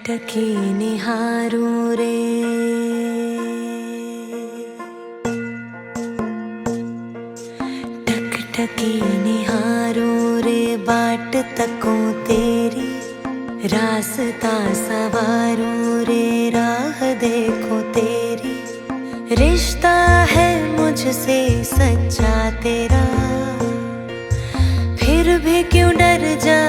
टकी निहारूं रे, टक टकी निहारूं रे, बाट तकों तेरी रास्ता सवारूं रे, राह देखो तेरी। रिश्ता है मुझसे सच्चा तेरा, फिर भी क्यों डर जा